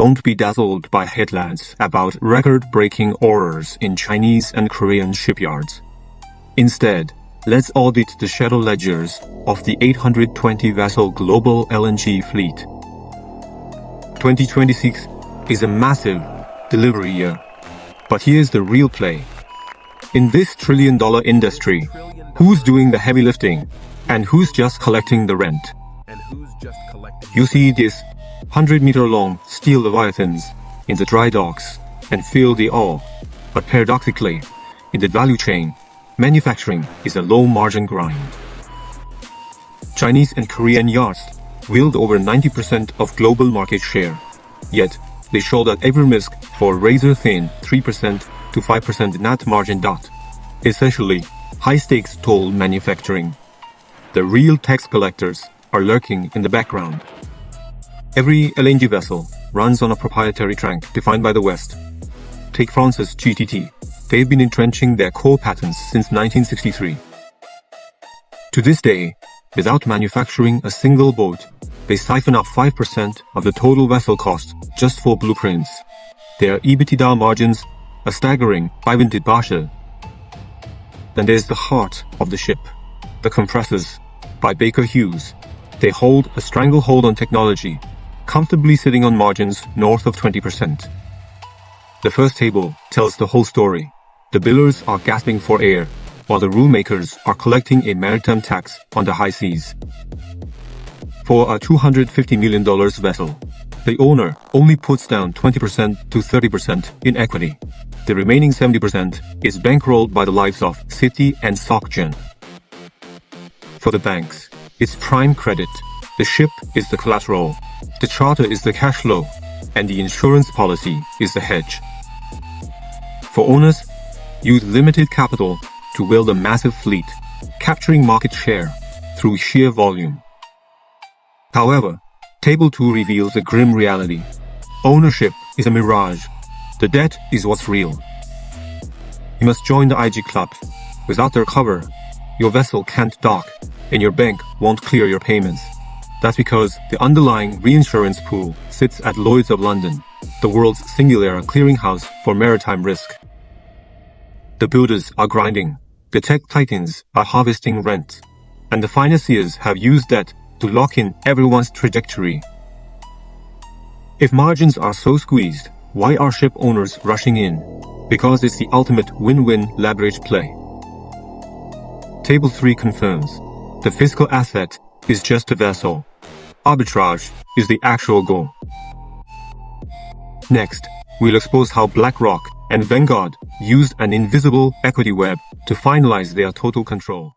Don't be dazzled by headlines about record-breaking orders in Chinese and Korean shipyards. Instead, let's audit the shadow ledgers of the 820-vessel global LNG fleet. 2026 is a massive delivery year, but here's the real play. In this trillion-dollar industry, who's doing the heavy lifting and who's just collecting the rent? You see these 100-meter-long steel leviathans in the dry docks and feel the awe, but paradoxically, in the value chain, manufacturing is a low-margin grind. Chinese and Korean yachts wield over 90% of global market share, yet they show that every risk for razor-thin 3% to 5% net margin dot. Essentially, high-stakes toll manufacturing. The real tax collectors are lurking in the background. Every LNG vessel runs on a proprietary track defined by the West. Take France's GTT. They've been entrenching their core patents since 1963. To this day, without manufacturing a single boat, they siphon up 5% of the total vessel cost just for blueprints. Their equity.The margins a staggering 5%. Then there's the heart of the ship, the compressors, by Baker Hughes. They hold a stranglehold on technology, comfortably sitting on margins north of 20%. The first table tells the whole story. The builders are gasping for air, while the rule makers are collecting a maritime tax on the high seas. For a $250 million vessel, the owner only puts down 20% to 30% in equity. The remaining 70% is bankrolled by the lives of Citi and SocGen. For the banks, it's prime credit. The ship is the collateral, the charter is the cash flow, and the insurance policy is the hedge. For owners, use limited capital to build a massive fleet, capturing market share through sheer volume. However, Table 2 reveals a grim reality. Ownership is a mirage. The debt is what's real. You must join the IG club. Without their cover, your vessel can't dock, and your bank won't clear your payments. That's because the underlying reinsurance pool sits at Lloyd's of London, the world's singular clearinghouse for maritime risk. The builders are grinding, the tech titans are harvesting rent, and the financiers have used debt to lock in everyone's trajectory. If margins are so squeezed, why are ship owners rushing in? Because it's the ultimate win-win leverage play. Table 3 confirms the fiscal asset is just a vessel. Arbitrage is the actual goal. Next, we'll expose how BlackRock and Vanguard used an invisible equity web to finalize their total control.